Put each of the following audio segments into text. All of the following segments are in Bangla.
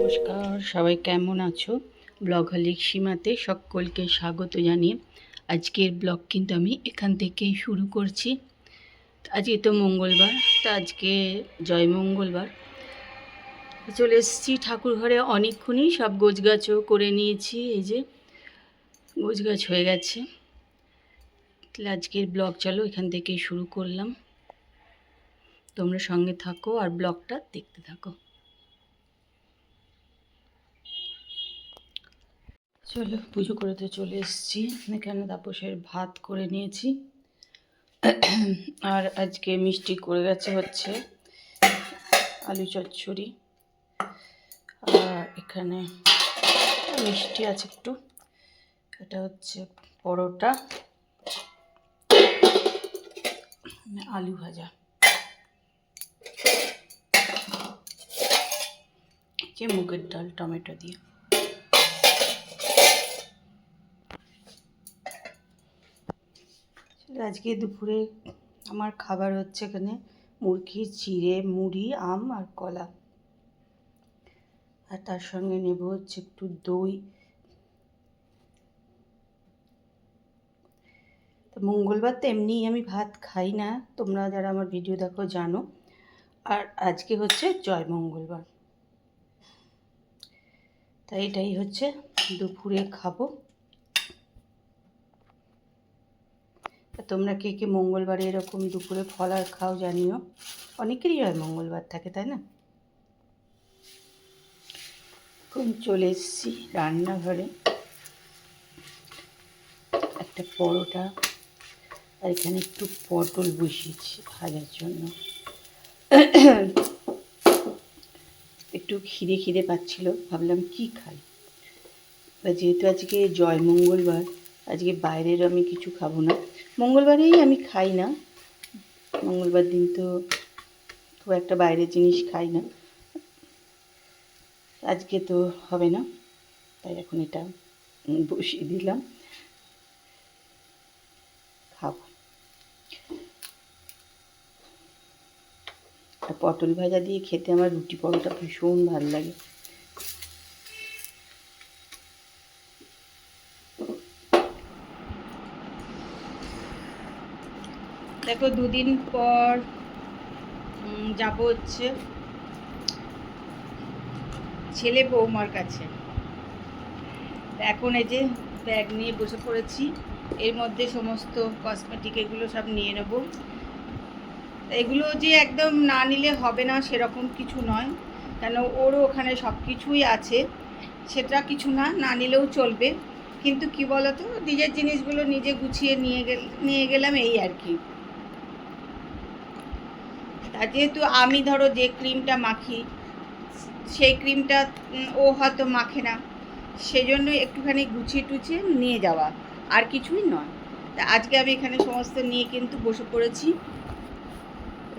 নমস্কার, সবাই কেমন আছো? ব্লগহলিক সীমাতে সকলকে স্বাগত জানিয়ে আজকের ব্লগ কিন্তু আমি এখান থেকেই শুরু করছি। আজকে তো মঙ্গলবার, তো আজকে জয় মঙ্গলবার। চলে এসেছি ঠাকুর ঘরে, অনেকক্ষণই সব গোছগাছও করে নিয়েছি। এই যে গোছগাছ হয়ে গেছে। তাহলে আজকের ব্লগ চলো এখান থেকেই শুরু করলাম। তোমরা সঙ্গে থাকো আর ব্লগটা দেখতে থাকো। চলো, পুজো করতে চলে এসেছি। এখানে তাপসের ভাত করে নিয়েছি, আর আজকে মিষ্টি করে গেছে হচ্ছে আলু চচ্চড়ি, আর এখানে মিষ্টি আছে একটু। এটা হচ্ছে পরোটা, আলু ভাজা, যে মুগের ডাল টমেটো দিয়ে। আজকে দুপুরে আমার খাবার হচ্ছে এখানে মুরগির চিড়ে, মুড়ি, আম আর কলা, আর তার সঙ্গে নেব হচ্ছে একটু দই। তো মঙ্গলবার তো এমনিই আমি ভাত খাই না, তোমরা যারা আমার ভিডিও দেখো জানো। আর আজকে হচ্ছে জয় মঙ্গলবার, তাই এটাই হচ্ছে দুপুরে খাবো। তোমরা কে কে মঙ্গলবারে এরকম দুপুরে ফলার খাও জানিও। অনেকেরই হয় মঙ্গলবার থাকে, তাই না? এখন চলে এসেছি রান্নাঘরে। একটা পরোটা আর এখানে একটু পটল বসিয়েছি ভাজার জন্য। একটু খিদে খিদে পাচ্ছিল, ভাবলাম কি খাই। যেহেতু আজকে জয় মঙ্গলবার, আজকে বাইরের আমি কিছু খাবো না। মঙ্গলবারেই আমি খাই না, মঙ্গলবার দিন তো খুব একটা বাইরের জিনিস খাই না। আজকে তো হবে না, তাই এখন এটা বসিয়ে দিলাম, খাবো। আর পটল ভাজা দিয়ে খেতে আমার রুটি পরোটা ভীষণ ভালো লাগে। দেখো, দুদিন পর যাব হচ্ছে ছেলে বৌমার কাছে। এখন এই যে ব্যাগ নিয়ে বসে পড়েছি, এর মধ্যে সমস্ত কসমেটিক এগুলো সব নিয়ে নেব। এগুলো যে একদম না নিলে হবে না সেরকম কিছু নয়, কেন ওরও ওখানে সব কিছুই আছে, সেটা কিছু না, না নিলেও চলবে। কিন্তু কি বলতো, নিজের জিনিসগুলো নিজে গুছিয়ে নিয়ে গেলাম, এই আর কি। তা যেহেতু আমি ধরো যে ক্রিমটা মাখি সেই ক্রিমটা ও হয়তো মাখে না, সেজন্য একটুখানি গুছিয়ে টুছিয়ে নিয়ে যাওয়া, আর কিছুই নয়। তা আজকে আমি এখানে সমস্ত নিয়ে কিন্তু বসে পড়েছি।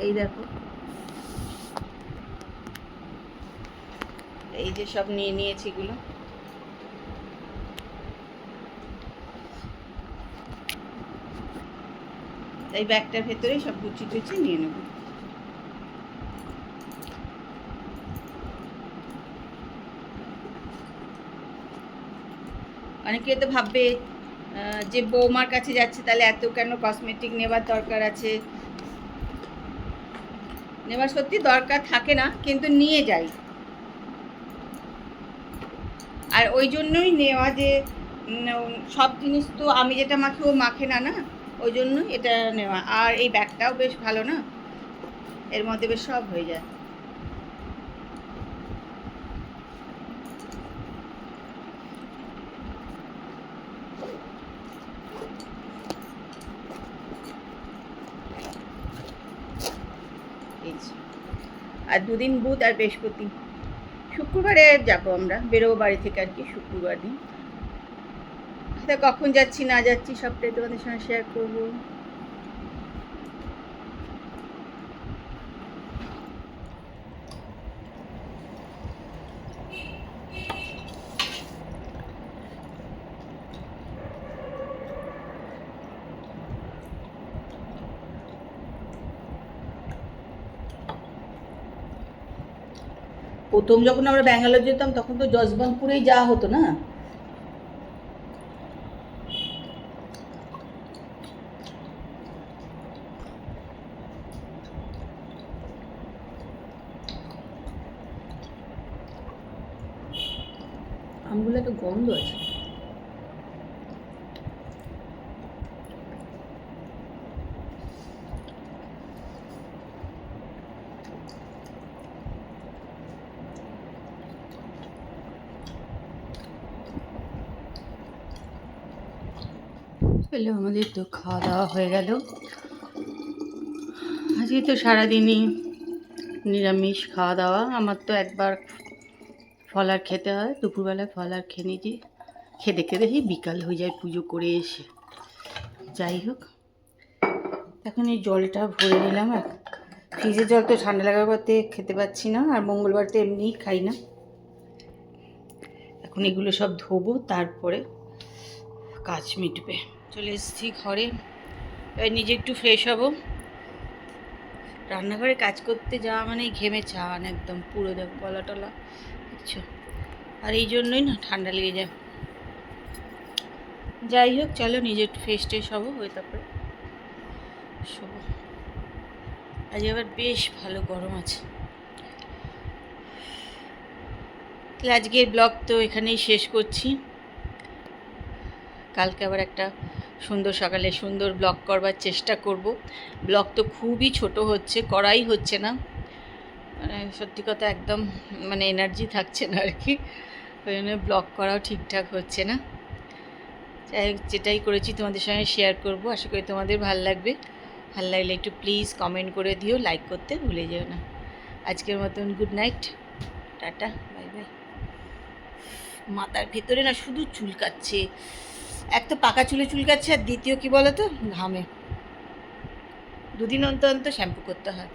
এই দেখো, এই যে সব নিয়ে নিয়েছি এগুলো। এই ব্যাগটার ভেতরে সব গুছিয়ে টুছিয়ে নিয়ে নেব। অনেকে তো ভাববে যে বৌমার কাছে যাচ্ছে, তাহলে এত কেন কসমেটিক নেবার দরকার আছে। নেবার সত্যি দরকার থাকে না, কিন্তু নিয়ে যাই। আর ওই জন্যই নেওয়া যে সব জিনিস তো আমি যেটা মাখি ও মাখে না, না, ওই জন্যই এটা নেওয়া। আর এই ব্যাগটাও বেশ ভালো না, এর মধ্যে বেশ সব হয়ে যায়। এই আর দুদিন বুধ আর বৃহস্পতি, শুক্রবারে যাবো, আমরা বেরোবো বাড়ি থেকে আর কি শুক্রবার দিন। তা কখন যাচ্ছি না যাচ্ছি সবটাই তোমাদের সঙ্গে শেয়ার করবো। প্রথম যখন আমরা ব্যাঙ্গালোর যেতাম তখন তো যশবন্তপুরেই যাওয়া হতো না। আমগুলো একটা গন্ধ আছে। পেলে আমাদের তো খাওয়া দাওয়া হয়ে গেল। আজকে তো সারাদিনই নিরামিষ খাওয়া দাওয়া। আমার তো একবার ফলার খেতে হয়, দুপুরবেলায় ফলার খেয়ে নিয়েছি, খেতে খেতে বিকাল হয়ে যায় পুজো করে এসে। যাই হোক, এখন এই জলটা ভরে নিলাম। ফ্রিজের জল তো ঠান্ডা লাগার পরে খেতে পাচ্ছি না, আর মঙ্গলবার তো এমনিই খাই না। এখন এগুলো সব ধোবো, তারপরে কাজ মিটবে। চলে এসেছি ঘরে, এবার নিজে একটু ফ্রেশ হব। রান্নাঘরে কাজ করতে যাওয়া মানে ঘেমে চান একদম পুরো, দেখ গলা টলা বুঝছো। আর এই জন্যই না ঠান্ডা লেগে যায়। যাই হোক, চলো নিজে একটু ফ্রেশ ট্রেশ হবো, হয়ে তারপরে শোবো। আজ আবার বেশ ভালো গরম আছে। তাহলে আজকের ব্লগ তো এখানেই শেষ করছি। কালকে আবার একটা সুন্দর সকালে সুন্দর ব্লগ করবার চেষ্টা করব। ব্লগ তো খুবই ছোট হচ্ছে, করাই হচ্ছে না, মানে সত্যি কথা একদম মানে এনার্জি থাকছে না আর কি, ওই জন্য ব্লগ করাও ঠিকঠাক হচ্ছে না। যাই হোক, যেটাই করেছি তোমাদের সঙ্গে শেয়ার করব, আশা করি তোমাদের ভালো লাগবে। ভালো লাগলে একটু প্লিজ কমেন্ট করে দিও, লাইক করতে ভুলে যেও না। আজকের মতন good night, tata, bye bye. মাথার ভেতরে না শুধু চুলকাচ্ছে, এক তো পাকা চুলে চুলকাচ্ছে, আর দ্বিতীয় কি বলো তো, ঘামে। দুদিন অন্তর অন্তর শ্যাম্পু করতে হয়।